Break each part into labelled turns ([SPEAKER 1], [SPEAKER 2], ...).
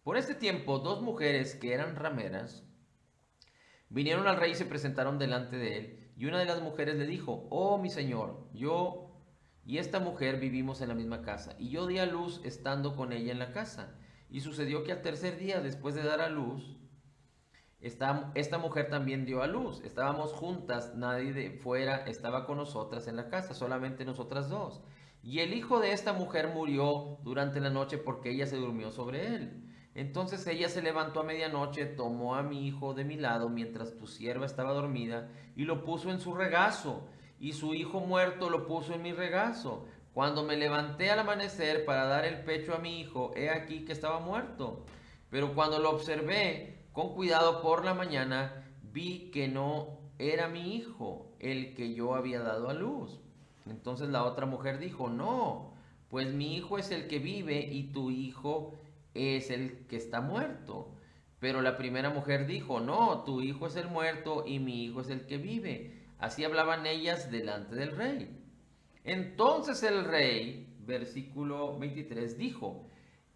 [SPEAKER 1] Por este tiempo, dos mujeres que eran rameras vinieron al rey y se presentaron delante de él. Y una de las mujeres le dijo: Oh, mi señor, yo y esta mujer vivimos en la misma casa, y yo di a luz estando con ella en la casa. Y sucedió que al tercer día, después de dar a luz, esta mujer también dio a luz. Estábamos juntas, nadie de fuera estaba con nosotras en la casa, solamente nosotras dos. Y el hijo de esta mujer murió durante la noche porque ella se durmió sobre él. Entonces ella se levantó a medianoche, tomó a mi hijo de mi lado mientras tu sierva estaba dormida y lo puso en su regazo. Y su hijo muerto lo puso en mi regazo. Cuando me levanté al amanecer para dar el pecho a mi hijo, he aquí que estaba muerto. Pero cuando lo observé con cuidado por la mañana, vi que no era mi hijo el que yo había dado a luz. Entonces la otra mujer dijo: No, pues mi hijo es el que vive y tu hijo es el que está muerto. Pero la primera mujer dijo: No, tu hijo es el muerto y mi hijo es el que vive. Así hablaban ellas delante del rey. Entonces el rey, versículo 23, dijo: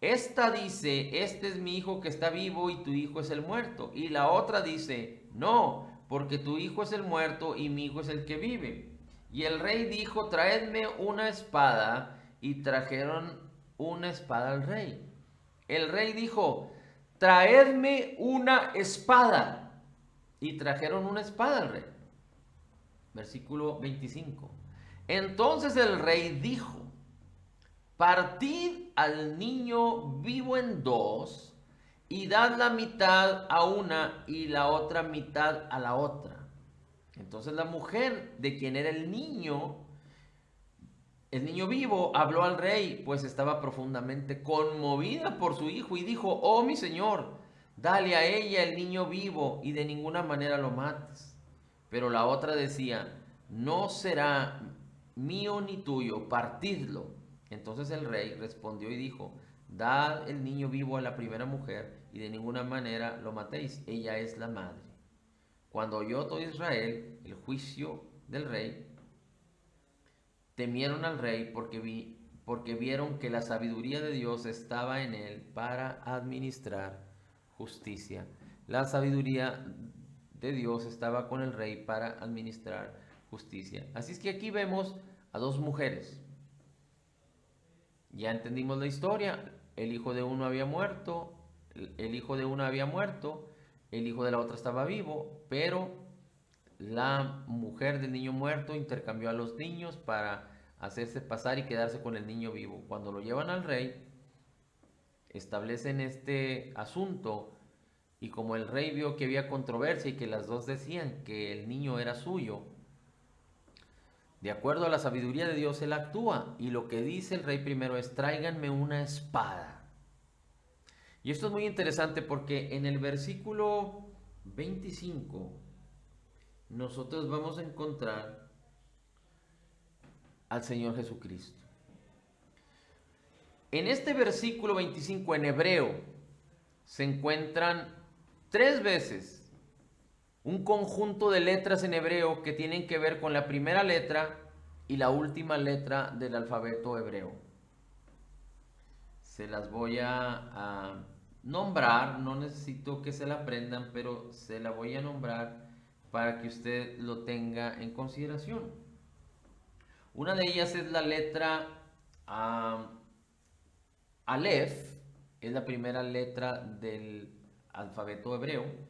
[SPEAKER 1] Esta dice: Este es mi hijo que está vivo y tu hijo es el muerto. Y la otra dice: No, porque tu hijo es el muerto y mi hijo es el que vive. Y el rey dijo: Traedme una espada. Y trajeron una espada al rey. El rey dijo: Traedme una espada. Y trajeron una espada al rey. Versículo 25. Entonces el rey dijo: Partid al niño vivo en dos y dad la mitad a una y la otra mitad a la otra. Entonces la mujer de quien era el niño vivo, habló al rey, pues estaba profundamente conmovida por su hijo y dijo: Oh, mi señor, dale a ella el niño vivo y de ninguna manera lo mates. Pero la otra decía: No será mío ni tuyo, partidlo. Entonces el rey respondió y dijo: Dad el niño vivo a la primera mujer y de ninguna manera lo matéis, ella es la madre. Cuando oyó todo Israel el juicio del rey, temieron al rey porque vieron que la sabiduría de Dios estaba en él para administrar justicia. La sabiduría de Dios estaba con el rey para administrar justicia. Así es que aquí vemos a dos mujeres. Ya entendimos la historia. El hijo de uno había muerto, el hijo de una había muerto, el hijo de la otra estaba vivo, pero la mujer del niño muerto intercambió a los niños para hacerse pasar y quedarse con el niño vivo. Cuando lo llevan al rey, establecen este asunto y como el rey vio que había controversia y que las dos decían que el niño era suyo, de acuerdo a la sabiduría de Dios, él actúa y lo que dice el rey primero es: tráiganme una espada. Y esto es muy interesante porque en el versículo 25 nosotros vamos a encontrar al Señor Jesucristo. En este versículo 25 en hebreo se encuentran tres veces un conjunto de letras en hebreo que tienen que ver con la primera letra y la última letra del alfabeto hebreo. Se las voy a nombrar, no necesito que se la aprendan, pero se la voy a nombrar para que usted lo tenga en consideración. Una de ellas es la letra Aleph, es la primera letra del alfabeto hebreo.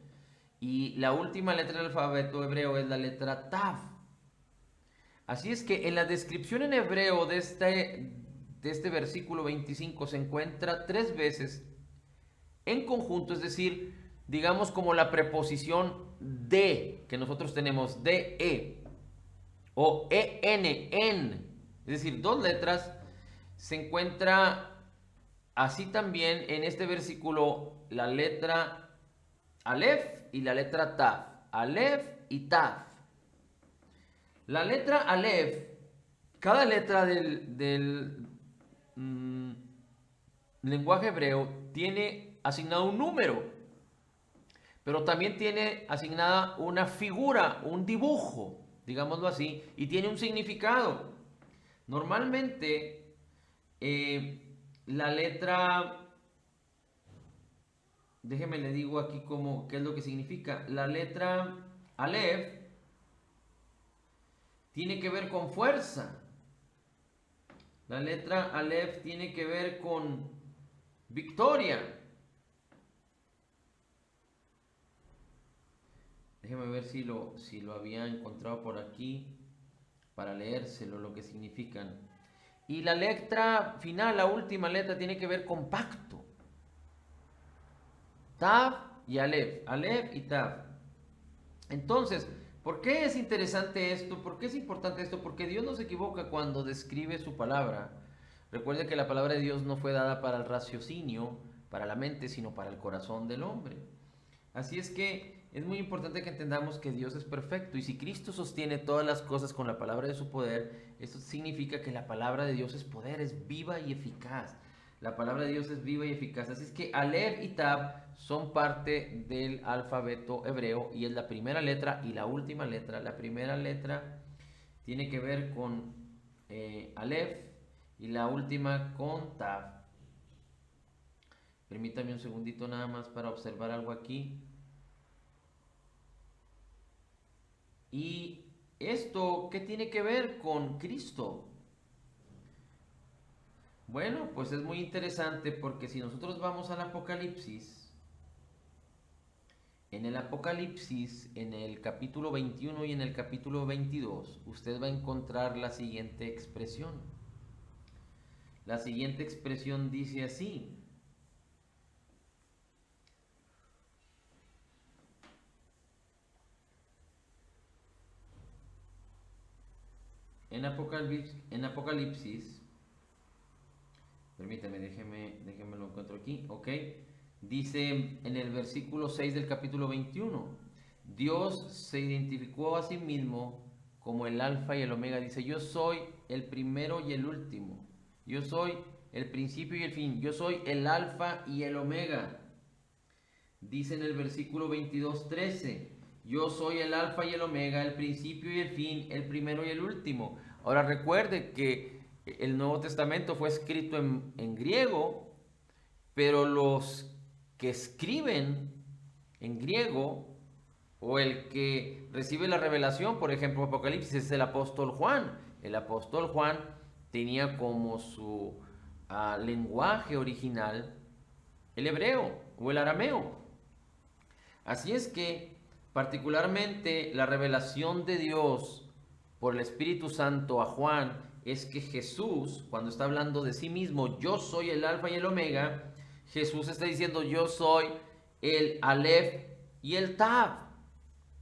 [SPEAKER 1] Y la última letra del alfabeto hebreo es la letra Tav. Así es que en la descripción en hebreo de este versículo 25 se encuentra tres veces en conjunto, es decir, digamos como la preposición de que nosotros tenemos, de o en, es decir, dos letras. Se encuentra así también en este versículo la letra Aleph y la letra Tav. Aleph y Tav. La letra Aleph, cada letra del lenguaje hebreo tiene asignado un número, pero también tiene asignada una figura, un dibujo, digámoslo así, y tiene un significado. Normalmente, la letra déjeme le digo aquí qué es lo que significa. La letra Aleph tiene que ver con fuerza. La letra Aleph tiene que ver con victoria. Déjeme ver si lo había encontrado por aquí para leérselo, lo que significan. Y la letra final, la última letra, tiene que ver con pacto. Tav y Aleph. Aleph y Tav. Entonces, ¿por qué es interesante esto? ¿Por qué es importante esto? Porque Dios no se equivoca cuando describe su palabra. Recuerde que la palabra de Dios no fue dada para el raciocinio, para la mente, sino para el corazón del hombre. Así es que es muy importante que entendamos que Dios es perfecto, y si Cristo sostiene todas las cosas con la palabra de su poder, esto significa que la palabra de Dios es poder, es viva y eficaz. La palabra de Dios es viva y eficaz. Así es que Aleph y Tab son parte del alfabeto hebreo, y es la primera letra y la última letra. La primera letra tiene que ver con Aleph y la última con Tab. Permítame un segundito nada más para observar algo aquí. ¿Y esto qué tiene que ver con Cristo? Bueno, pues es muy interesante, porque si nosotros vamos al Apocalipsis, en el Apocalipsis, en el capítulo 21 y en el capítulo 22, usted va a encontrar la siguiente expresión. La siguiente expresión dice así: en Apocalipsis, permítame, déjeme lo encuentro aquí, ok. Dice en el versículo 6 del capítulo 21, Dios se identificó a sí mismo como el alfa y el omega. Dice: yo soy el primero y el último, yo soy el principio y el fin, yo soy el alfa y el omega. Dice en el versículo 22:13, yo soy el alfa y el omega, el principio y el fin, el primero y el último. Ahora recuerde que el Nuevo Testamento fue escrito en griego, pero los que escriben en griego, o el que recibe la revelación, por ejemplo, Apocalipsis, es el apóstol Juan. El apóstol Juan tenía como su lenguaje original el hebreo o el arameo. Así es que, particularmente, la revelación de Dios por el Espíritu Santo a Juan es que Jesús, cuando está hablando de sí mismo, yo soy el alfa y el omega, Jesús está diciendo: yo soy el Aleph y el Tab.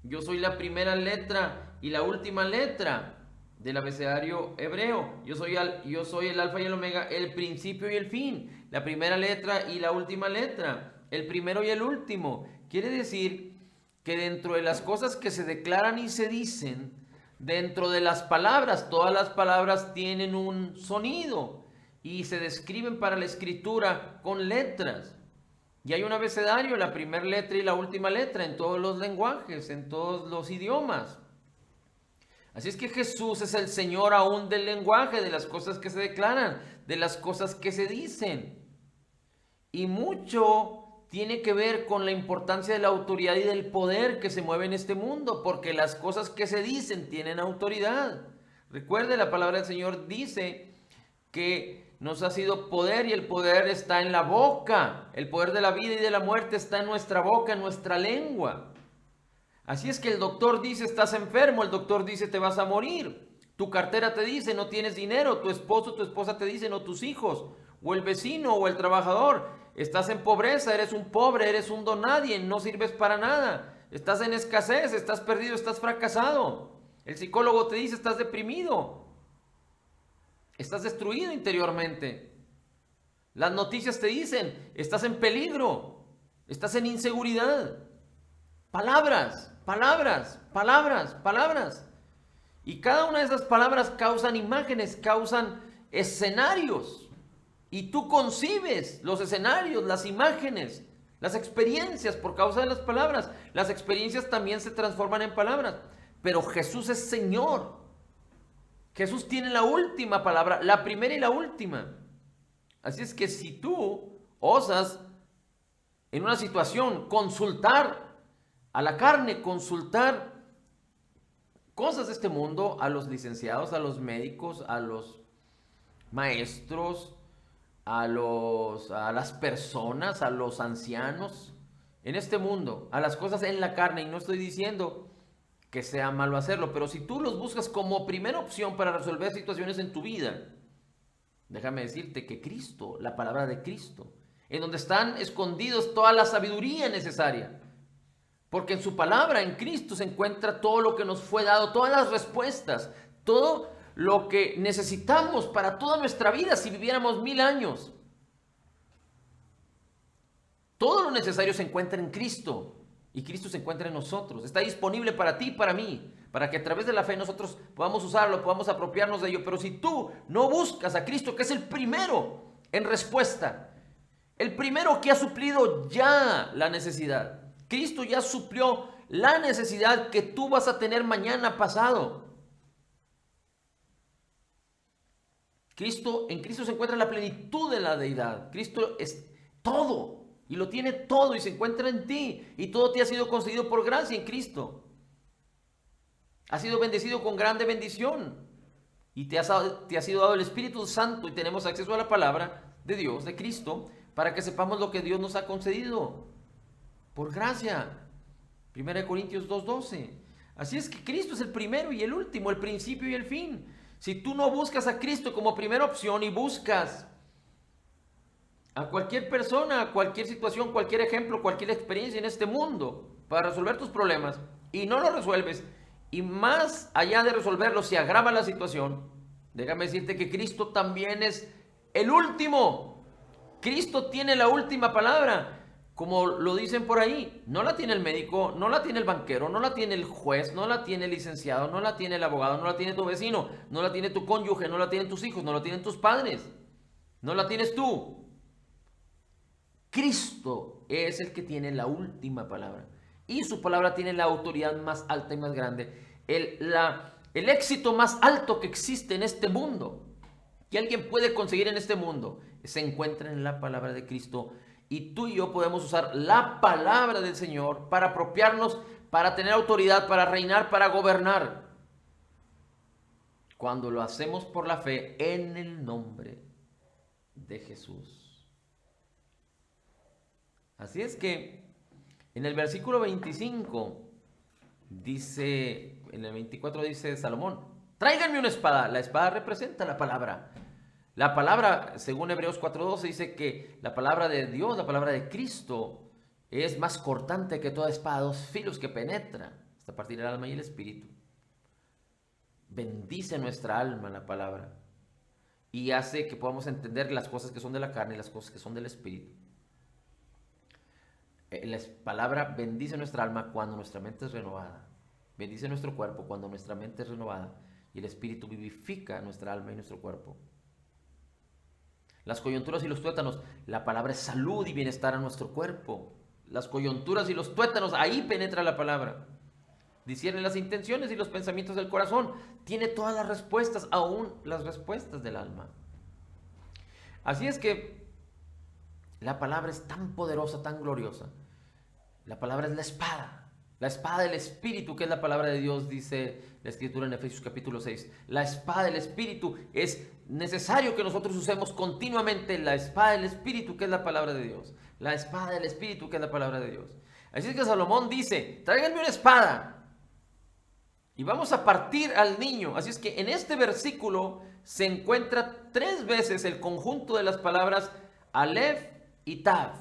[SPEAKER 1] Yo soy la primera letra y la última letra del abecedario hebreo. Yo soy el alfa y el omega, el principio y el fin. La primera letra y la última letra, el primero y el último. Quiere decir que dentro de las cosas que se declaran y se dicen, dentro de las palabras, todas las palabras tienen un sonido y se describen para la escritura con letras. Y hay un abecedario, la primera letra y la última letra, en todos los lenguajes, en todos los idiomas. Así es que Jesús es el Señor aún del lenguaje, de las cosas que se declaran, de las cosas que se dicen. Y mucho tiene que ver con la importancia de la autoridad y del poder que se mueve en este mundo, porque las cosas que se dicen tienen autoridad. Recuerde, la palabra del Señor dice que nos ha sido poder, y el poder está en la boca. El poder de la vida y de la muerte está en nuestra boca, en nuestra lengua. Así es que el doctor dice: estás enfermo, el doctor dice: te vas a morir. Tu cartera te dice: no tienes dinero. Tu esposo, tu esposa te dicen, o tus hijos, o el vecino, o el trabajador: estás en pobreza, eres un pobre, eres un donadie, no sirves para nada. Estás en escasez, estás perdido, estás fracasado. El psicólogo te dice: estás deprimido, estás destruido interiormente. Las noticias te dicen: estás en peligro, estás en inseguridad. Palabras, palabras, palabras, palabras. Y cada una de esas palabras causan imágenes, causan escenarios. Y tú concibes los escenarios, las imágenes, las experiencias por causa de las palabras. Las experiencias también se transforman en palabras. Pero Jesús es Señor. Jesús tiene la última palabra, la primera y la última. Así es que si tú osas en una situación, consultar a la carne, consultar cosas de este mundo, a los licenciados, a los médicos, a los maestros, a las personas, a los ancianos en este mundo, a las cosas en la carne. Y no estoy diciendo que sea malo hacerlo, pero si tú los buscas como primera opción para resolver situaciones en tu vida, déjame decirte que Cristo, la palabra de Cristo, en donde están escondidos toda la sabiduría necesaria, porque en su palabra, en Cristo, se encuentra todo lo que nos fue dado, todas las respuestas, todo lo que necesitamos para toda nuestra vida si viviéramos 1000 años. Todo lo necesario se encuentra en Cristo y Cristo se encuentra en nosotros. Está disponible para ti y para mí, para que a través de la fe nosotros podamos usarlo, podamos apropiarnos de ello. Pero si tú no buscas a Cristo, que es el primero en respuesta, el primero que ha suplido ya la necesidad, Cristo ya suplió la necesidad que tú vas a tener mañana pasado. En Cristo se encuentra la plenitud de la deidad. Cristo es todo y lo tiene todo y se encuentra en ti. Y todo te ha sido concedido por gracia en Cristo. Has sido bendecido con grande bendición. Y te ha sido dado el Espíritu Santo y tenemos acceso a la palabra de Dios, de Cristo, para que sepamos lo que Dios nos ha concedido. Por gracia. 1 Corintios 2:12. Así es que Cristo es el primero y el último, el principio y el fin. Si tú no buscas a Cristo como primera opción y buscas a cualquier persona, a cualquier situación, cualquier ejemplo, cualquier experiencia en este mundo para resolver tus problemas y no lo resuelves, y más allá de resolverlo se agrava la situación, déjame decirte que Cristo también es el último. Cristo tiene la última palabra. Como lo dicen por ahí, no la tiene el médico, no la tiene el banquero, no la tiene el juez, no la tiene el licenciado, no la tiene el abogado, no la tiene tu vecino, no la tiene tu cónyuge, no la tienen tus hijos, no la tienen tus padres, no la tienes tú. Cristo es el que tiene la última palabra. Y su palabra tiene la autoridad más alta y más grande. El éxito más alto que existe en este mundo, que alguien puede conseguir en este mundo, se encuentra en la palabra de Cristo. Y tú y yo podemos usar la palabra del Señor para apropiarnos, para tener autoridad, para reinar, para gobernar. Cuando lo hacemos por la fe en el nombre de Jesús. Así es que en el versículo 25 dice, en el 24 dice Salomón, tráiganme una espada. La espada representa la palabra. La palabra, según Hebreos 4:12, dice que la palabra de Dios, la palabra de Cristo, es más cortante que toda espada, 2 filos que penetra hasta partir el alma y el espíritu. Bendice nuestra alma la palabra y hace que podamos entender las cosas que son de la carne y las cosas que son del espíritu. La palabra bendice nuestra alma cuando nuestra mente es renovada. Bendice nuestro cuerpo cuando nuestra mente es renovada. Y el espíritu vivifica nuestra alma y nuestro cuerpo. Las coyunturas y los tuétanos, la palabra es salud y bienestar a nuestro cuerpo. Las coyunturas y los tuétanos, ahí penetra la palabra. Discierne las intenciones y los pensamientos del corazón. Tiene todas las respuestas, aún las respuestas del alma. Así es que la palabra es tan poderosa, tan gloriosa. La palabra es la espada del Espíritu, que es la palabra de Dios, dice la Escritura en Efesios capítulo 6. La espada del Espíritu es necesario que nosotros usemos continuamente la espada del Espíritu, que es la palabra de Dios. La espada del Espíritu, que es la palabra de Dios. Así es que Salomón dice, tráiganme una espada y vamos a partir al niño. Así es que en este versículo se encuentra 3 veces el conjunto de las palabras Aleph y Tav,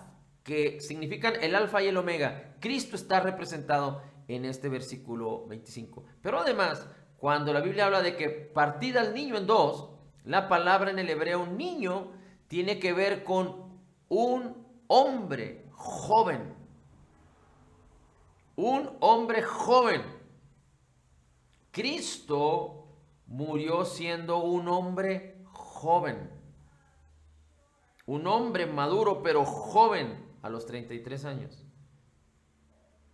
[SPEAKER 1] que significan el alfa y el omega. Cristo está representado en este versículo 25. Pero además, cuando la Biblia habla de que partid al niño en 2, la palabra en el hebreo niño tiene que ver con un hombre joven. Un hombre joven. Cristo murió siendo un hombre joven. Un hombre maduro pero joven a los 33 años.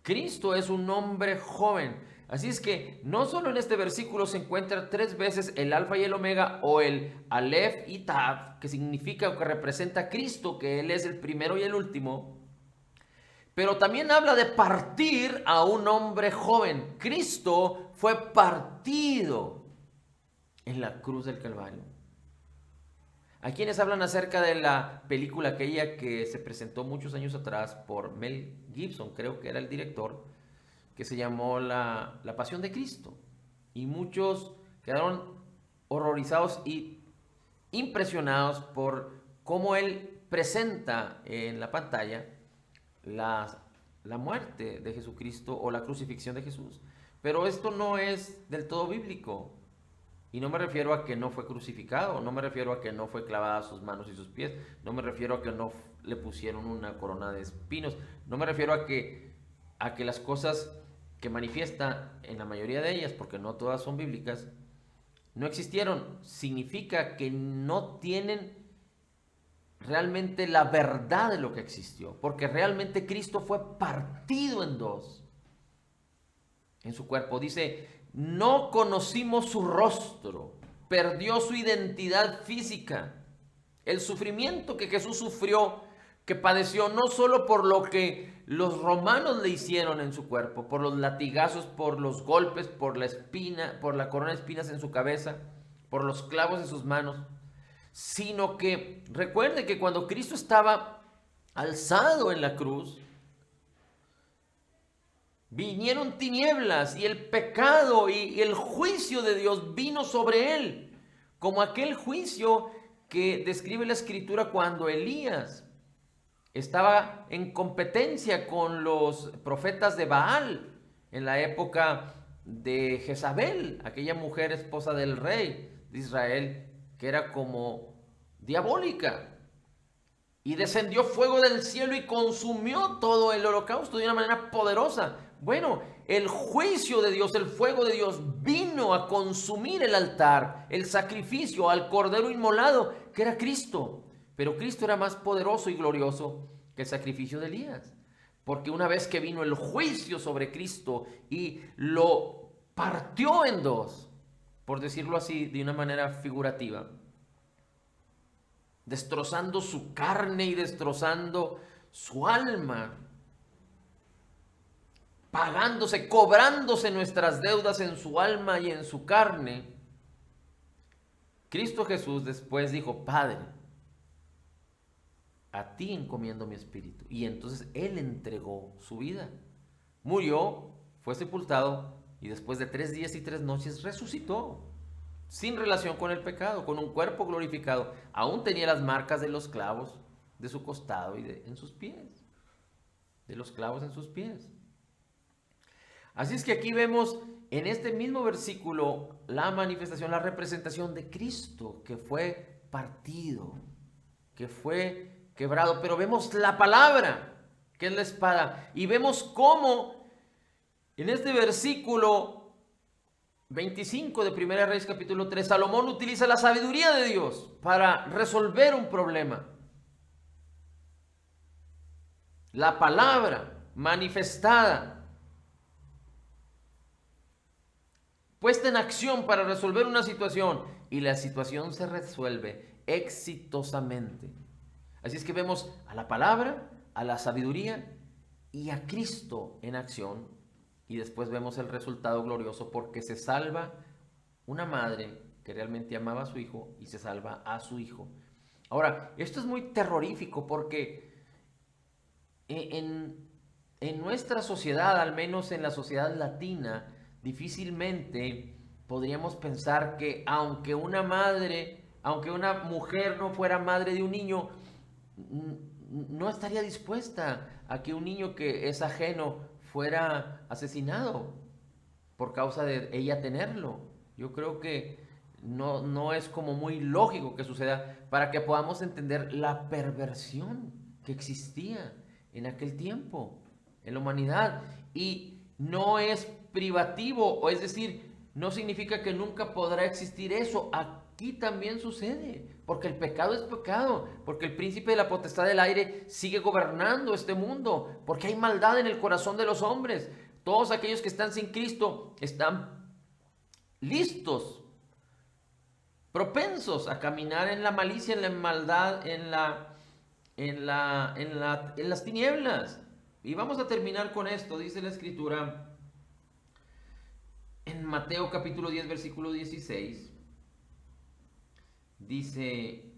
[SPEAKER 1] Cristo es un hombre joven. Así es que no solo en este versículo se encuentra 3 veces el alfa y el omega o el Aleph y Tav, que significa o que representa a Cristo, que Él es el primero y el último, Pero también habla de partir a un hombre joven. Cristo fue partido en la cruz del Calvario. Hay quienes hablan acerca de la película aquella que se presentó muchos años atrás por Mel Gibson, creo que era el director, que se llamó La Pasión de Cristo. Y muchos quedaron horrorizados y impresionados por cómo él presenta en la pantalla la muerte de Jesucristo o la crucifixión de Jesús. Pero esto no es del todo bíblico. Y no me refiero a que no fue crucificado, no me refiero a que no fue clavada sus manos y sus pies, no me refiero a que no le pusieron una corona de espinos, no me refiero a que las cosas que manifiesta en la mayoría de ellas, porque no todas son bíblicas, no existieron. Significa que no tienen realmente la verdad de lo que existió, porque realmente Cristo fue partido en dos en su cuerpo. Dice, no conocimos su rostro, perdió su identidad física. El sufrimiento que Jesús sufrió, que padeció no solo por lo que los romanos le hicieron en su cuerpo, por los latigazos, por los golpes, por la espina, por la corona de espinas en su cabeza, por los clavos en sus manos, sino que recuerde que cuando Cristo estaba alzado en la cruz, vinieron tinieblas y el pecado y el juicio de Dios vino sobre él, como aquel juicio que describe la Escritura cuando Elías estaba en competencia con los profetas de Baal en la época de Jezabel, aquella mujer esposa del rey de Israel, que era como diabólica. Y descendió fuego del cielo y consumió todo el holocausto de una manera poderosa. Bueno, el juicio de Dios, el fuego de Dios vino a consumir el altar, el sacrificio al cordero inmolado, que era Cristo. Pero Cristo era más poderoso y glorioso que el sacrificio de Elías. Porque una vez que vino el juicio sobre Cristo y lo partió en dos, por decirlo así de una manera figurativa, destrozando su carne y destrozando su alma, pagándose, cobrándose nuestras deudas en su alma y en su carne, Cristo Jesús después dijo, Padre, a ti encomiendo mi espíritu. Y entonces Él entregó su vida. Murió, fue sepultado y después de 3 días y 3 noches resucitó. Sin relación con el pecado, con un cuerpo glorificado. Aún tenía las marcas de los clavos de su costado y en sus pies. De los clavos en sus pies. Así es que aquí vemos en este mismo versículo la manifestación, la representación de Cristo que fue partido, que fue quebrado. Pero vemos la palabra, que es la espada. Y vemos cómo en este versículo 25 de Primera Reyes capítulo 3, Salomón utiliza la sabiduría de Dios para resolver un problema. La palabra manifestada, puesta en acción para resolver una situación, y la situación se resuelve exitosamente. Así es que vemos a la palabra, a la sabiduría y a Cristo en acción. Y después vemos el resultado glorioso porque se salva una madre que realmente amaba a su hijo y se salva a su hijo. Ahora, esto es muy terrorífico porque en nuestra sociedad, al menos en la sociedad latina, difícilmente podríamos pensar que aunque una mujer no fuera madre de un niño, no estaría dispuesta a que un niño que es ajeno fuera asesinado por causa de ella tenerlo. Yo creo que no es como muy lógico que suceda para que podamos entender la perversión que existía en aquel tiempo en la humanidad. Y no es privativo, o es decir, no significa que nunca podrá existir eso. Aquí también sucede, porque el pecado es pecado, porque el príncipe de la potestad del aire sigue gobernando este mundo, porque hay maldad en el corazón de los hombres. Todos aquellos que están sin Cristo están listos, propensos a caminar en la malicia, en la maldad, en las tinieblas. Y vamos a terminar con esto. Dice la Escritura en Mateo capítulo 10, versículo 16. Dice: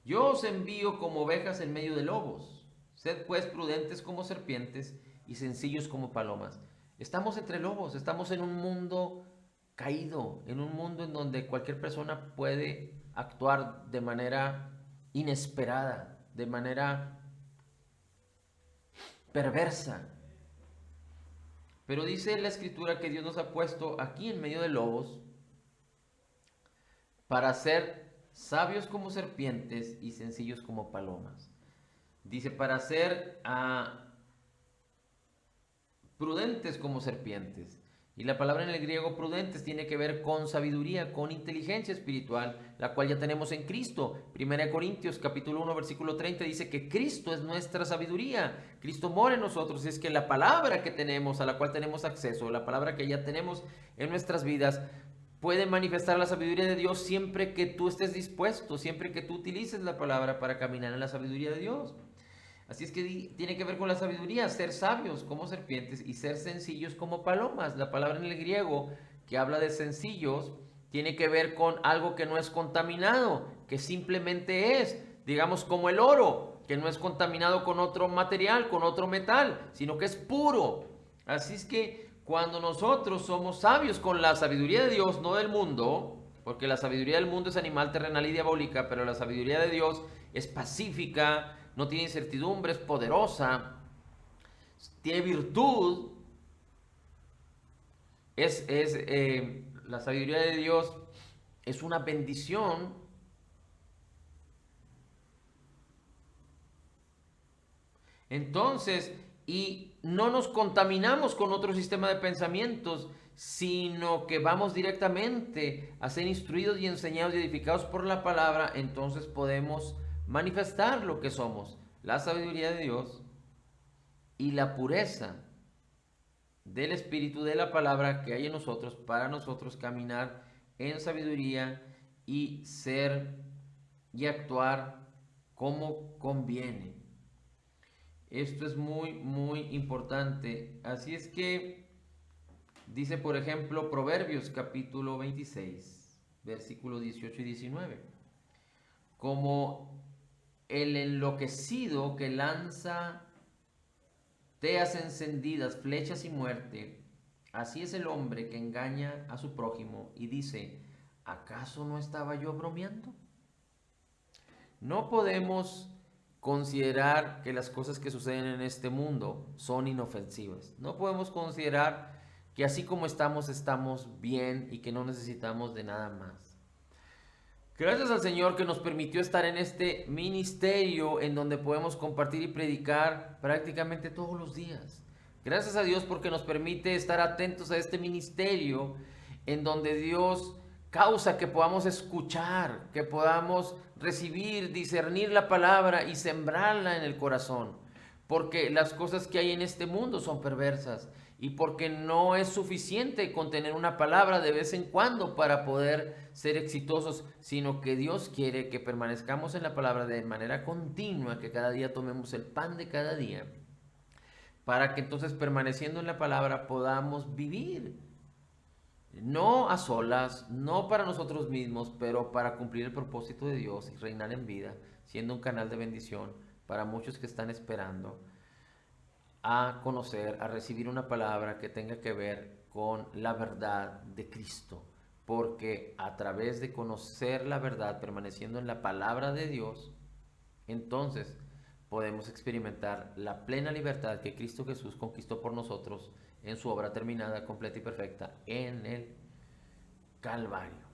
[SPEAKER 1] yo os envío como ovejas en medio de lobos. Sed pues prudentes como serpientes y sencillos como palomas. Estamos entre lobos, estamos en un mundo caído, en un mundo en donde cualquier persona puede actuar de manera inesperada, de manera perversa. Pero dice la Escritura que Dios nos ha puesto aquí en medio de lobos para ser sabios como serpientes y sencillos como palomas. Dice para ser prudentes como serpientes. Y la palabra en el griego prudentes tiene que ver con sabiduría, con inteligencia espiritual, la cual ya tenemos en Cristo. 1 Corintios capítulo 1 versículo 30 dice que Cristo es nuestra sabiduría. Cristo mora en nosotros. Y es que la palabra que tenemos, a la cual tenemos acceso, la palabra que ya tenemos en nuestras vidas, puede manifestar la sabiduría de Dios siempre que tú estés dispuesto, siempre que tú utilices la palabra para caminar en la sabiduría de Dios. Así es que tiene que ver con la sabiduría, ser sabios como serpientes y ser sencillos como palomas. La palabra en el griego que habla de sencillos tiene que ver con algo que no es contaminado, que simplemente es, digamos, como el oro, que no es contaminado con otro material, con otro metal, sino que es puro. Así es que cuando nosotros somos sabios con la sabiduría de Dios, no del mundo, porque la sabiduría del mundo es animal, terrenal y diabólica, pero la sabiduría de Dios es pacífica, no tiene incertidumbre, es poderosa, tiene virtud, la sabiduría de Dios es una bendición. Entonces, y no nos contaminamos con otro sistema de pensamientos, sino que vamos directamente a ser instruidos y enseñados y edificados por la palabra. Entonces podemos manifestar lo que somos, la sabiduría de Dios y la pureza del Espíritu de la palabra que hay en nosotros, para nosotros caminar en sabiduría y ser y actuar como conviene. Esto es muy, muy importante. Así es que dice, por ejemplo, Proverbios capítulo 26, versículos 18 y 19. Como el enloquecido que lanza teas encendidas, flechas y muerte, así es el hombre que engaña a su prójimo y dice, ¿acaso no estaba yo bromeando? No podemos considerar que las cosas que suceden en este mundo son inofensivas. No podemos considerar que así como estamos bien y que no necesitamos de nada más. Gracias al Señor que nos permitió estar en este ministerio en donde podemos compartir y predicar prácticamente todos los días. Gracias a Dios porque nos permite estar atentos a este ministerio en donde Dios causa que podamos escuchar, que podamos recibir, discernir la palabra y sembrarla en el corazón. Porque las cosas que hay en este mundo son perversas y porque no es suficiente con tener una palabra de vez en cuando para poder ser exitosos, sino que Dios quiere que permanezcamos en la palabra de manera continua, que cada día tomemos el pan de cada día, para que entonces permaneciendo en la palabra podamos vivir, no a solas, no para nosotros mismos, pero para cumplir el propósito de Dios y reinar en vida, siendo un canal de bendición para muchos que están esperando a conocer, a recibir una palabra que tenga que ver con la verdad de Cristo. Porque a través de conocer la verdad, permaneciendo en la palabra de Dios, entonces podemos experimentar la plena libertad que Cristo Jesús conquistó por nosotros en su obra terminada, completa y perfecta en el Calvario.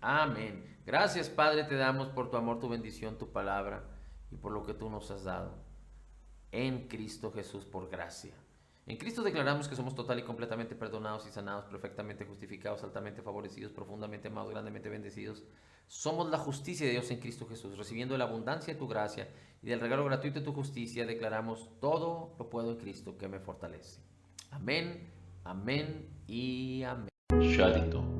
[SPEAKER 1] Amén. Gracias, Padre, te damos por tu amor, tu bendición, tu palabra y por lo que tú nos has dado en Cristo Jesús por gracia. En Cristo declaramos que somos total y completamente perdonados y sanados, perfectamente justificados, altamente favorecidos, profundamente amados, grandemente bendecidos. Somos la justicia de Dios en Cristo Jesús, recibiendo la abundancia de tu gracia y del regalo gratuito de tu justicia, declaramos todo lo puedo en Cristo que me fortalece. Amén, amén y amén.
[SPEAKER 2] Shalito.